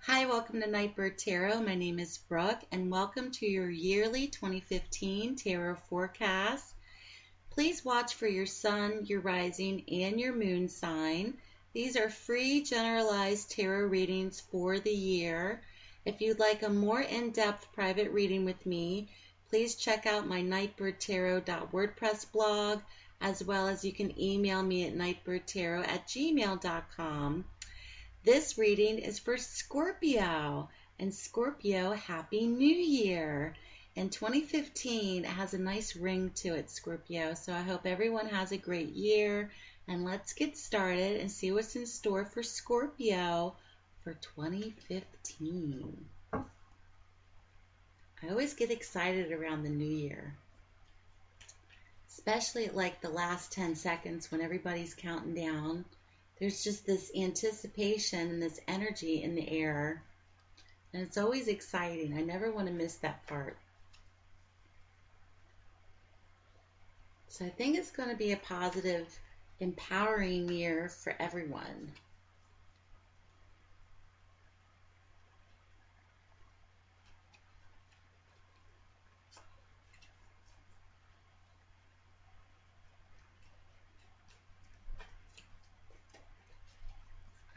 Hi, welcome to Nightbird Tarot. My name is Brooke, and welcome to your yearly 2015 tarot forecast. Please watch for your sun, your rising, and your moon sign. These are free generalized tarot readings for the year. If you'd like a more in-depth private reading with me, please check out my nightbirdtarot.wordpress blog, as well as you can email me at nightbirdtarot@gmail.com. This reading is for Scorpio, and Scorpio, Happy New Year. And 2015 has a nice ring to it, Scorpio, so I hope everyone has a great year. And let's get started and see what's in store for Scorpio for 2015. I always get excited around the new year, especially at like the last 10 seconds when everybody's counting down. There's just this anticipation and this energy in the air, and it's always exciting. I never want to miss that part. So I think it's going to be a positive, empowering year for everyone.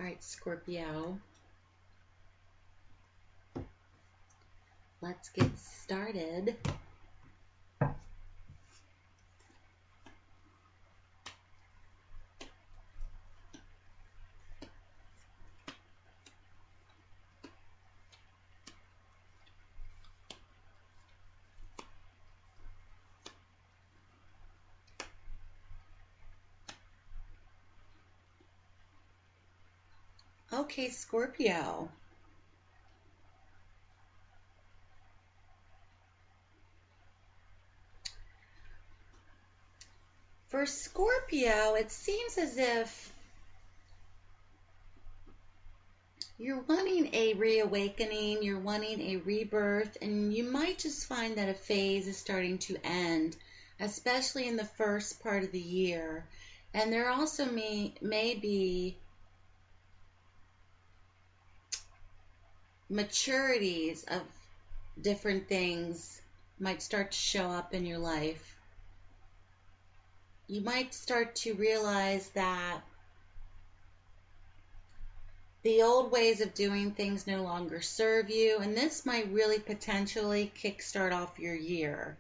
All right, Scorpio. Let's get started. Okay, Scorpio. For Scorpio, it seems as if you're wanting a reawakening, you're wanting a rebirth, and you might just find that a phase is starting to end, especially in the first part of the year. And there also may be maturities of different things might start to show up in your life. You might start to realize that the old ways of doing things no longer serve you, and this might really potentially kickstart off your year.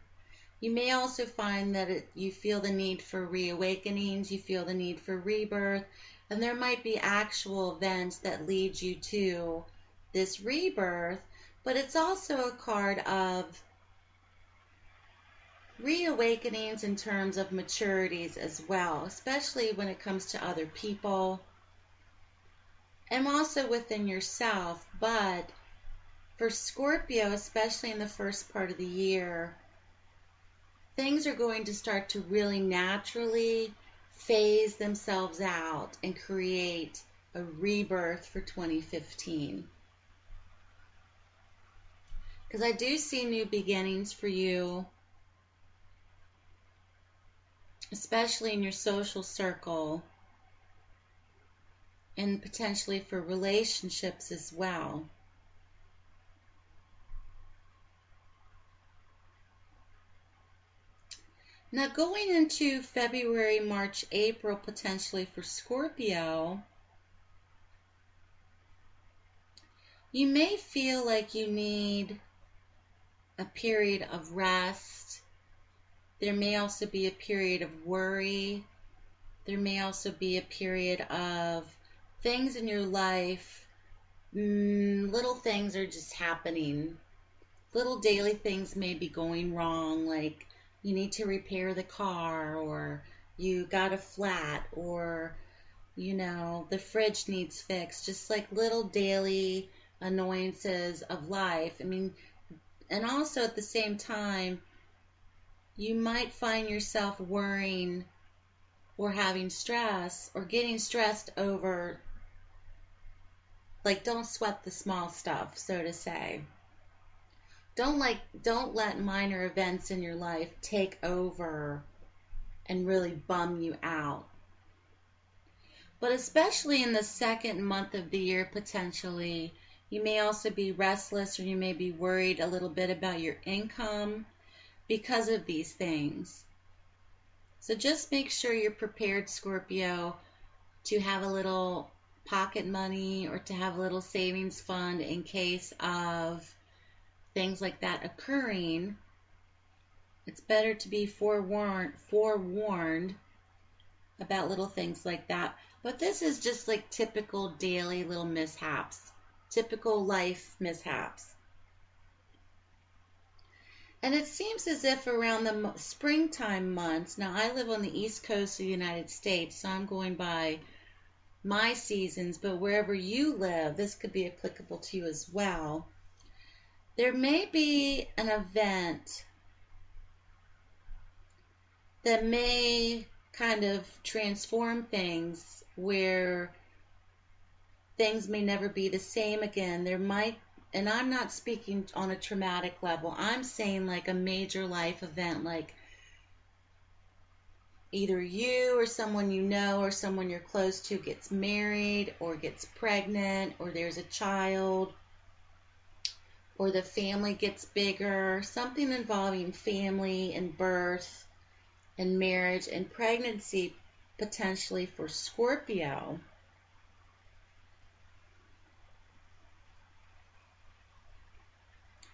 You may also find that you feel the need for reawakenings, you feel the need for rebirth, and there might be actual events that lead you to this rebirth, but it's also a card of reawakenings in terms of maturities as well, especially when it comes to other people and also within yourself. But for Scorpio, especially in the first part of the year, things are going to start to really naturally phase themselves out and create a rebirth for 2015. Because I do see new beginnings for you, especially in your social circle, and potentially for relationships as well. Now going into February, March, April, potentially for Scorpio, you may feel like you need a period of rest. There may also be a period of worry. There may also be a period of things in your life, little things are just happening. Little daily things may be going wrong, like you need to repair the car, or you got a flat, or the fridge needs fixed. Just like little daily annoyances of life. And also at the same time, you might find yourself worrying or having stress or getting stressed over, like, don't sweat the small stuff, so to say. Don't let minor events in your life take over and really bum you out. But especially in the second month of the year, potentially, You may also be restless, or you may be worried a little bit about your income because of these things. So just make sure you're prepared, Scorpio, to have a little pocket money or to have a little savings fund in case of things like that occurring. It's better to be forewarned about little things like that. But this is just like typical daily little mishaps, typical life mishaps. And it seems as if around the springtime months, now I live on the East Coast of the United States, so I'm going by my seasons, but wherever you live, this could be applicable to you as well. There may be an event that may kind of transform things where things may never be the same again. There might, and I'm not speaking on a traumatic level, I'm saying like a major life event, like either you or someone you know or someone you're close to gets married or gets pregnant, or there's a child, or the family gets bigger, something involving family and birth and marriage and pregnancy, potentially for Scorpio.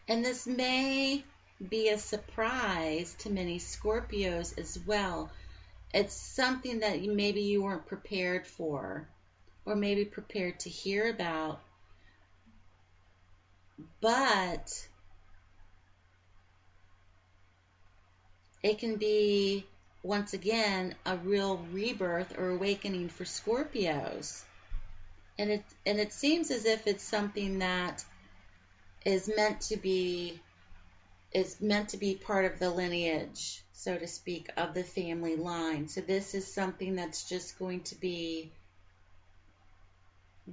And this may be a surprise to many Scorpios as well. It's something that maybe you weren't prepared for, or maybe prepared to hear about. But it can be, once again, a real rebirth or awakening for Scorpios. And it seems as if it's something that is meant to be part of the lineage, so to speak, of the family line. So this is something that's just going to be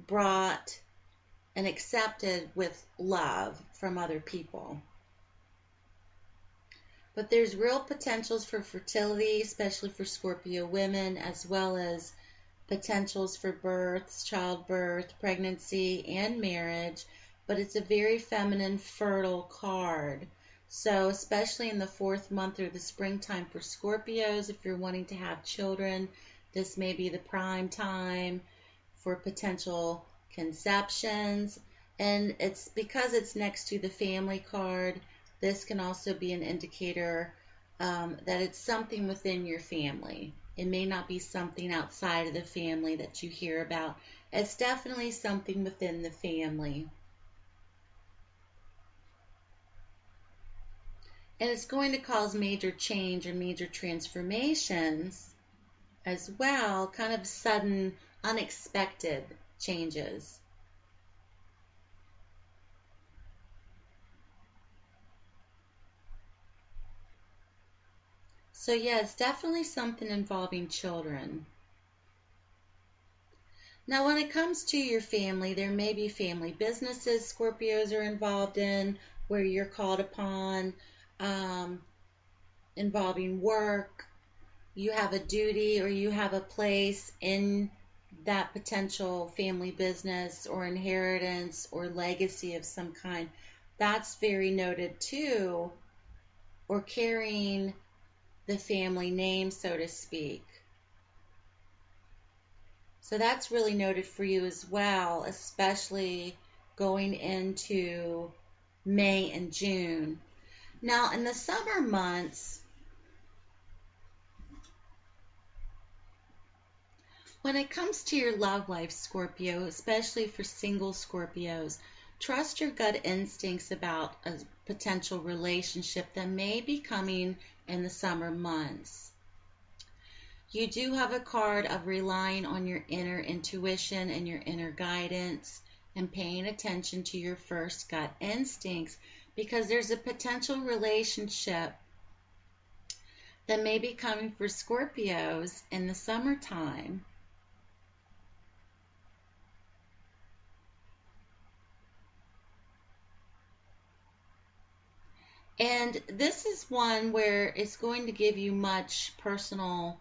brought and accepted with love from other people. But there's real potentials for fertility, especially for Scorpio women, as well as potentials for births, childbirth, pregnancy, and marriage. But it's a very feminine, fertile card. So especially in the 4th month or the springtime for Scorpios, if you're wanting to have children, this may be the prime time for potential conceptions. And it's because it's next to the family card, this can also be an indicator that it's something within your family. It may not be something outside of the family that you hear about. It's definitely something within the family. And it's going to cause major change or major transformations as well, kind of sudden, unexpected changes. So yeah, it's definitely something involving children. Now, when it comes to your family, there may be family businesses Scorpios are involved in, where you're called upon, involving work. You have a duty or you have a place in that potential family business or inheritance or legacy of some kind. That's very noted too, or carrying the family name, so to speak. So that's really noted for you as well, especially going into May and June. Now, in the summer months, when it comes to your love life, Scorpio, especially for single Scorpios, trust your gut instincts about a potential relationship that may be coming in the summer months. You do have a card of relying on your inner intuition and your inner guidance and paying attention to your first gut instincts, because there's a potential relationship that may be coming for Scorpios in the summertime. And this is one where it's going to give you much personal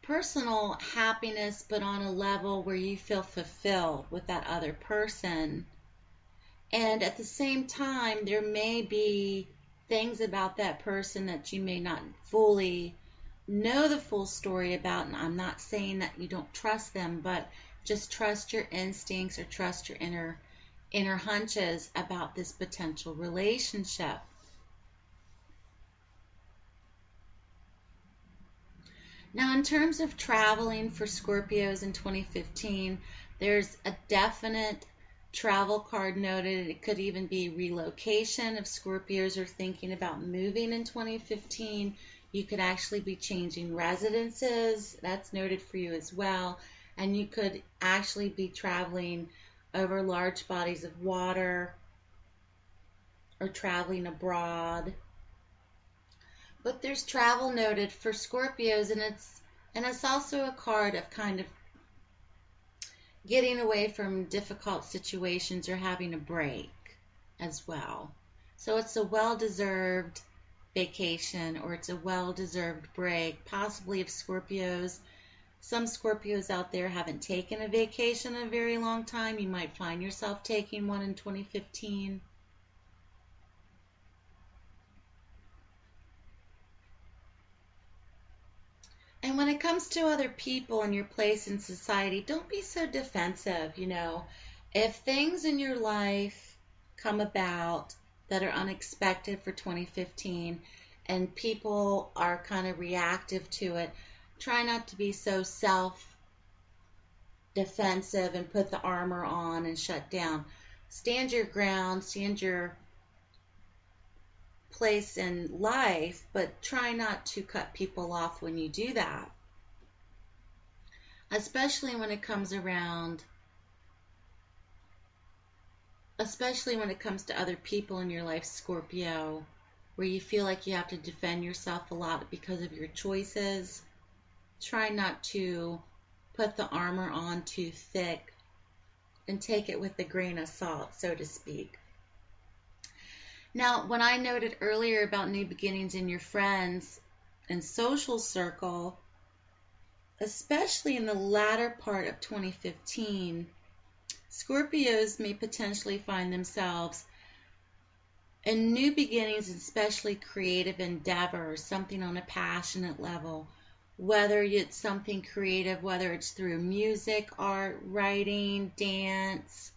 personal happiness, but on a level where you feel fulfilled with that other person. And at the same time, there may be things about that person that you may not fully know the full story about. And I'm not saying that you don't trust them, but just trust your instincts or trust your inner hunches about this potential relationship. Now, in terms of traveling for Scorpios in 2015, there's a definite travel card noted. It could even be relocation. If Scorpios are thinking about moving in 2015, you could actually be changing residences. That's noted for you as well. And you could actually be traveling over large bodies of water or traveling abroad. But there's travel noted for Scorpios, and it's also a card of kind of getting away from difficult situations or having a break as well. So it's a well-deserved vacation, or it's a well-deserved break. Possibly if some Scorpios out there haven't taken a vacation in a very long time, you might find yourself taking one in 2015. And when it comes to other people and your place in society, don't be so defensive, If things in your life come about that are unexpected for 2015 and people are kind of reactive to it, try not to be so self-defensive and put the armor on and shut down. Stand your ground, stand your place in life, but try not to cut people off when you do that. Especially when it comes to other people in your life, Scorpio, where you feel like you have to defend yourself a lot because of your choices. Try not to put the armor on too thick and take it with a grain of salt, so to speak. Now, when I noted earlier about new beginnings in your friends and social circle, especially in the latter part of 2015, Scorpios may potentially find themselves in new beginnings, especially creative endeavors, something on a passionate level. Whether it's something creative, whether it's through music, art, writing, dance.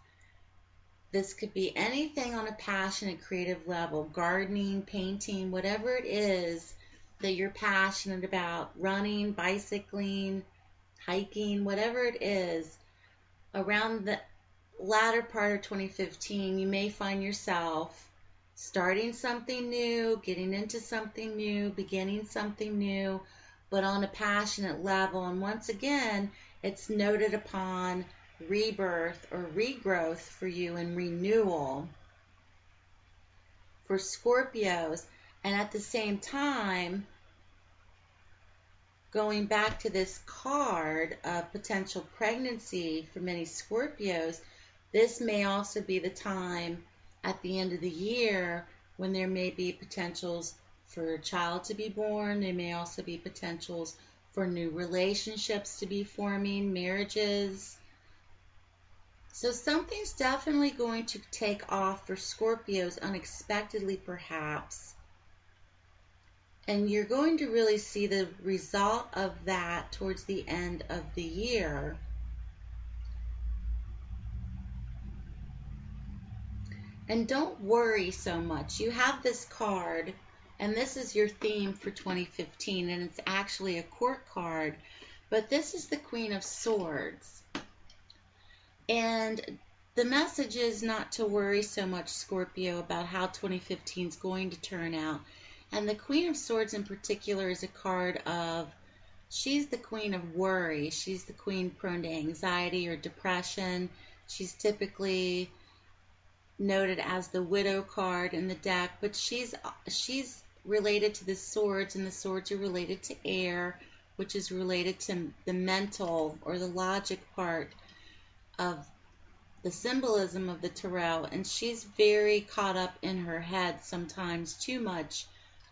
This could be anything on a passionate, creative level, gardening, painting, whatever it is that you're passionate about, running, bicycling, hiking, whatever it is. Around the latter part of 2015, you may find yourself starting something new, getting into something new, beginning something new, but on a passionate level. And once again, it's noted upon rebirth or regrowth for you and renewal for Scorpios. And at the same time, going back to this card of potential pregnancy for many Scorpios, this may also be the time at the end of the year when there may be potentials for a child to be born. There may also be potentials for new relationships to be forming, marriages. So something's definitely going to take off for Scorpios unexpectedly, perhaps. And you're going to really see the result of that towards the end of the year. And don't worry so much. You have this card, and this is your theme for 2015, and it's actually a court card, but this is the Queen of Swords. And the message is not to worry so much, Scorpio, about how 2015 is going to turn out. And the Queen of Swords in particular is a card of, she's the queen of worry. She's the queen prone to anxiety or depression. She's typically noted as the widow card in the deck, but she's related to the swords, and the swords are related to air, which is related to the mental or the logic part of the symbolism of the tarot. And she's very caught up in her head, sometimes too much,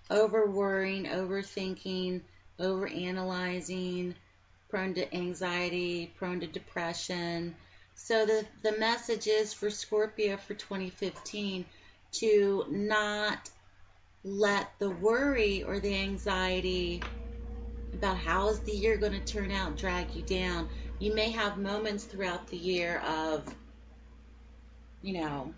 over worrying, overthinking, over analyzing, prone to anxiety, prone to depression. So the message is for Scorpio for 2015 to not let the worry or the anxiety about how is the year going to turn out drag you down. You may have moments throughout the year of, you know,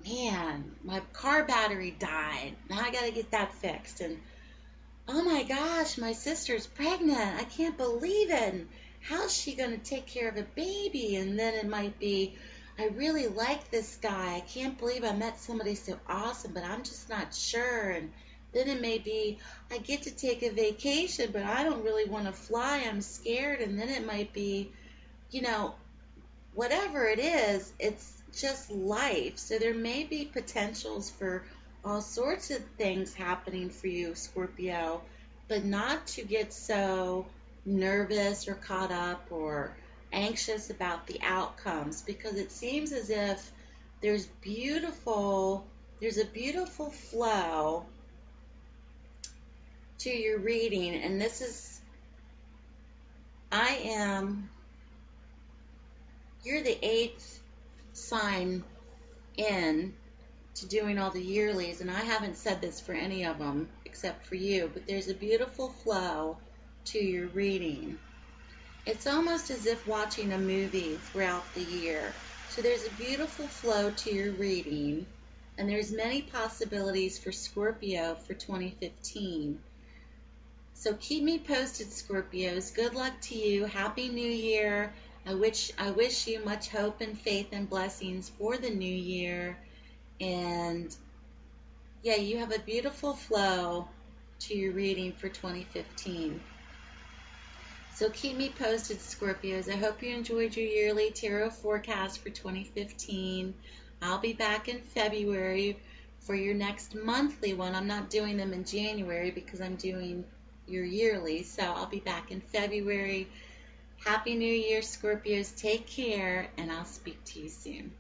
man, my car battery died. Now I got to get that fixed. And oh my gosh, my sister's pregnant. I can't believe it. And how's she going to take care of a baby? And then it might be, I really like this guy. I can't believe I met somebody so awesome, but I'm just not sure. And then it may be, I get to take a vacation, but I don't really want to fly. I'm scared. And then it might be, you know, whatever it is, it's just life. So there may be potentials for all sorts of things happening for you, Scorpio, but not to get so nervous or caught up or anxious about the outcomes, because it seems as if there's a beautiful flow to your reading. And this is, you're the 8th sign in to doing all the yearlies, and I haven't said this for any of them except for you, but there's a beautiful flow to your reading. It's almost as if watching a movie throughout the year. So there's a beautiful flow to your reading, and there's many possibilities for Scorpio for 2015. So keep me posted, Scorpios. Good luck to you. Happy New Year. I wish you much hope and faith and blessings for the new year. And yeah, you have a beautiful flow to your reading for 2015. So keep me posted, Scorpios. I hope you enjoyed your yearly tarot forecast for 2015. I'll be back in February for your next monthly one. I'm not doing them in January because I'm doing your yearly. So I'll be back in February. Happy New Year, Scorpios. Take care, and I'll speak to you soon.